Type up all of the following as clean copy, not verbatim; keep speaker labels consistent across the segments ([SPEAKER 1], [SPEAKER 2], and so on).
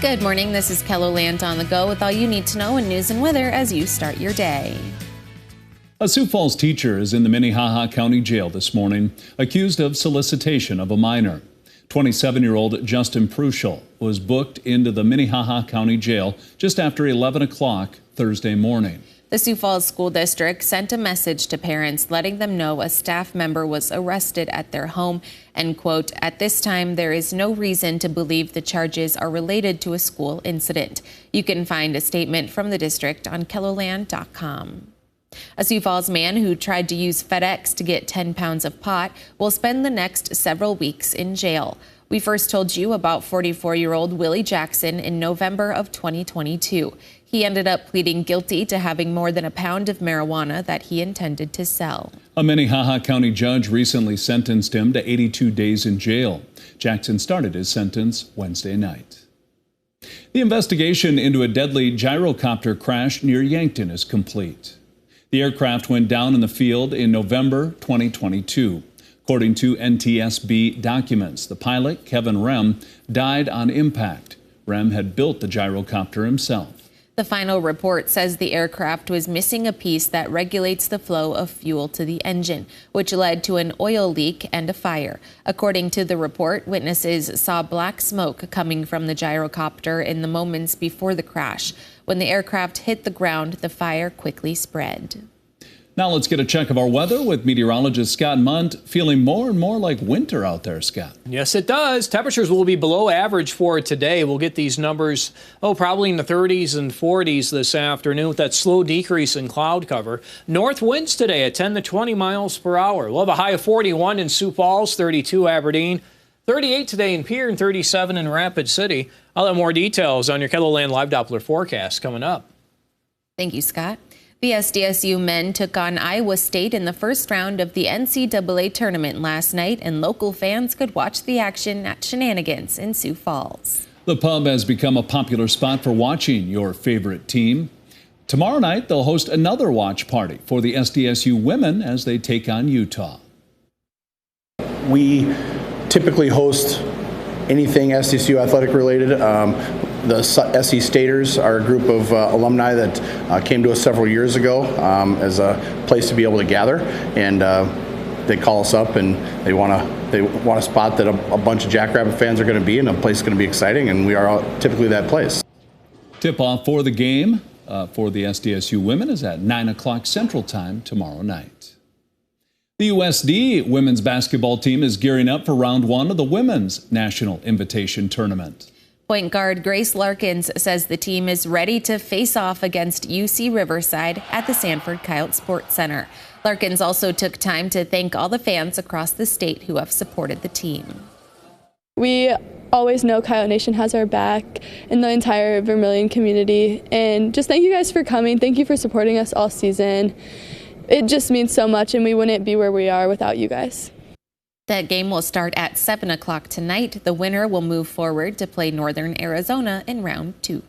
[SPEAKER 1] Good morning. This is KELOLAND on the go with all you need to know in news and weather as you start your day.
[SPEAKER 2] A Sioux Falls teacher is in the Minnehaha County Jail this morning, accused of solicitation of a minor. 27-year-old Justin Pruschel was booked into the Minnehaha County Jail just after 11 o'clock Thursday morning.
[SPEAKER 1] The Sioux Falls School District sent a message to parents letting them know a staff member was arrested at their home and, quote, "At this time, there is no reason to believe the charges are related to a school incident." You can find a statement from the district on KELOLAND.com. A Sioux Falls man who tried to use FedEx to get 10 pounds of pot will spend the next several weeks in jail. We first told you about 44-year-old Willie Jackson in November of 2022. He ended up pleading guilty to having more than a pound of marijuana that he intended to sell.
[SPEAKER 2] A Minnehaha County judge recently sentenced him to 82 days in jail. Jackson started his sentence Wednesday night. The investigation into a deadly gyrocopter crash near Yankton is complete. The aircraft went down in the field in November 2022. According to NTSB documents, the pilot, Kevin Rem, died on impact. Rem had built the gyrocopter himself.
[SPEAKER 1] The final report says the aircraft was missing a piece that regulates the flow of fuel to the engine, which led to an oil leak and a fire. According to the report, witnesses saw black smoke coming from the gyrocopter in the moments before the crash. When the aircraft hit the ground, the fire quickly spread.
[SPEAKER 2] Now let's get a check of our weather with meteorologist Scott Munt. Feeling more and more like winter out there, Scott.
[SPEAKER 3] Yes, it does. Temperatures will be below average for today. We'll get these numbers, probably in the 30s and 40s this afternoon with that slow decrease in cloud cover. North winds today at 10 to 20 miles per hour. We'll have a high of 41 in Sioux Falls, 32 Aberdeen, 38 today in Pierre, and 37 in Rapid City. I'll have more details on your KELOLAND Live Doppler forecast coming up.
[SPEAKER 1] Thank you, Scott. The SDSU men took on Iowa State in the first round of the NCAA tournament last night, and local fans could watch the action at Shenanigans in Sioux Falls.
[SPEAKER 2] The pub has become a popular spot for watching your favorite team. Tomorrow night, they'll host another watch party for the SDSU women as they take on Utah.
[SPEAKER 4] We typically host anything SDSU athletic related. The SE Staters are a group of alumni that came to us several years ago as a place to be able to gather, and they call us up and they want a spot that a bunch of Jackrabbit fans are going to be in, a place going to be exciting, and we are typically that place.
[SPEAKER 2] Tip-off for the game for the SDSU women is at 9 o'clock Central Time tomorrow night. The USD women's basketball team is gearing up for round one of the Women's National Invitation Tournament.
[SPEAKER 1] Point guard Grace Larkins says the team is ready to face off against UC Riverside at the Sanford Coyote Sports Center. Larkins also took time to thank all the fans across the state who have supported the team.
[SPEAKER 5] We always know Coyote Nation has our back and the entire Vermilion community. And just thank you guys for coming. Thank you for supporting us all season. It just means so much, and we wouldn't be where we are without you guys.
[SPEAKER 1] That game will start at 7 o'clock tonight. The winner will move forward to play Northern Arizona in round 2.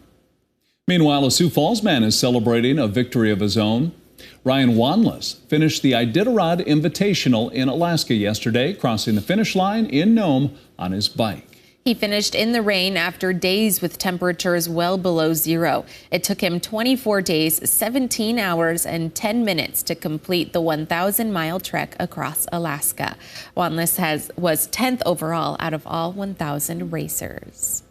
[SPEAKER 2] Meanwhile, a Sioux Falls man is celebrating a victory of his own. Ryan Wanless finished the Iditarod Invitational in Alaska yesterday, crossing the finish line in Nome on his bike.
[SPEAKER 1] He finished in the rain after days with temperatures well below zero. It took him 24 days, 17 hours, and 10 minutes to complete the 1,000-mile trek across Alaska. Wanless was 10th overall out of all 1,000 racers.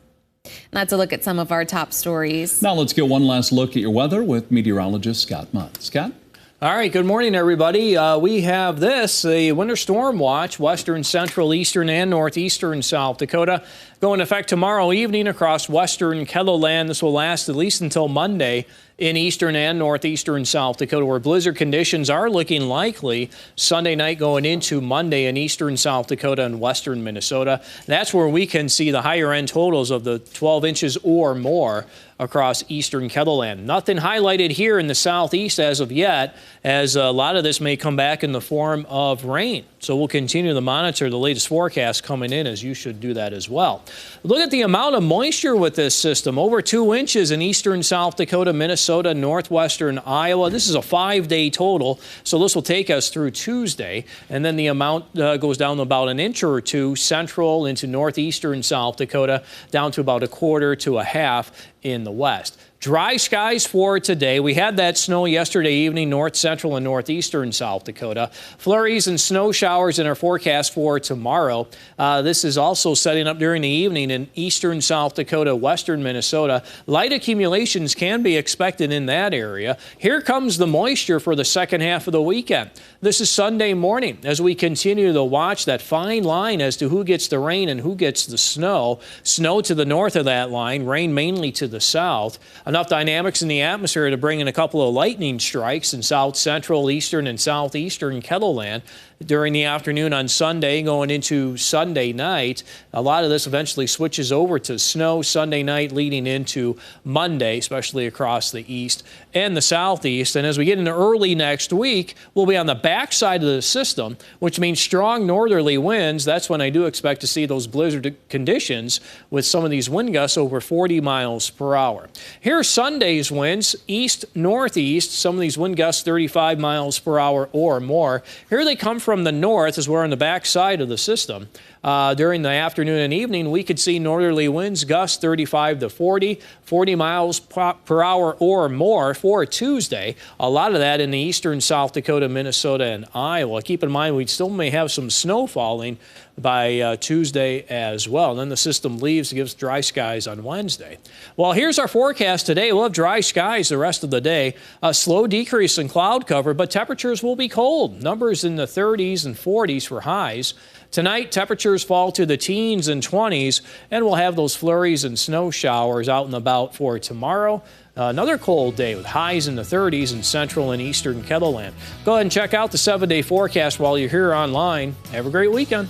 [SPEAKER 1] That's a look at some of our top stories.
[SPEAKER 2] Now let's get one last look at your weather with meteorologist Scott Munt. Scott?
[SPEAKER 3] All right, good morning, everybody. We have a winter storm watch, western, central, eastern, and northeastern South Dakota, go into effect tomorrow evening across western KELOLAND. This will last at least until Monday in eastern and northeastern South Dakota, where blizzard conditions are looking likely Sunday night going into Monday in eastern South Dakota and western Minnesota. That's where we can see the higher end totals of the 12 inches or more across eastern KELOLAND. Nothing highlighted here in the southeast as of yet, as a lot of this may come back in the form of rain. So we'll continue to monitor the latest forecast coming in, as you should do that as well. Look at the amount of moisture with this system. Over 2 inches in eastern South Dakota, Minnesota, Minnesota, northwestern Iowa. This is a 5-day total, so this will take us through Tuesday. And then the amount goes down to about an inch or two central into northeastern South Dakota, down to about a quarter to a half in the west. Dry skies for today. We had that snow yesterday evening, north central and northeastern South Dakota. Flurries and snow showers in our forecast for tomorrow. This is also setting up during the evening in eastern South Dakota, western Minnesota. Light accumulations can be expected in that area. Here comes the moisture for the second half of the weekend. This is Sunday morning as we continue to watch that fine line as to who gets the rain and who gets the snow. Snow to the north of that line, rain mainly to the south. Enough dynamics in the atmosphere to bring in a couple of lightning strikes in south central, eastern, and southeastern Kettleland during the afternoon on Sunday going into Sunday night. A lot of this eventually switches over to snow Sunday night leading into Monday, especially across the east and the southeast. And as we get into early next week, we'll be on the backside of the system, which means strong northerly winds. That's when I do expect to see those blizzard conditions with some of these wind gusts over 40 miles per hour. Here's Sunday's winds, east-northeast. Some of these wind gusts 35 miles per hour or more. Here they come from the north as we're on the backside of the system. During the afternoon and evening, we could see northerly winds gust 35 to 40 miles per hour or more for Tuesday. A lot of that in the eastern South Dakota, Minnesota, and Iowa. Keep in mind, we still may have some snow falling by Tuesday as well. And then the system leaves to give us dry skies on Wednesday. Well, here's our forecast today. We'll have dry skies the rest of the day. A slow decrease in cloud cover, but temperatures will be cold. Numbers in the 30s and 40s for highs. Tonight, temperatures fall to the teens and 20s, and we'll have those flurries and snow showers out and about for tomorrow. Another cold day with highs in the 30s in central and eastern Kettleland. Go ahead and check out the 7-day forecast while you're here online. Have a great weekend.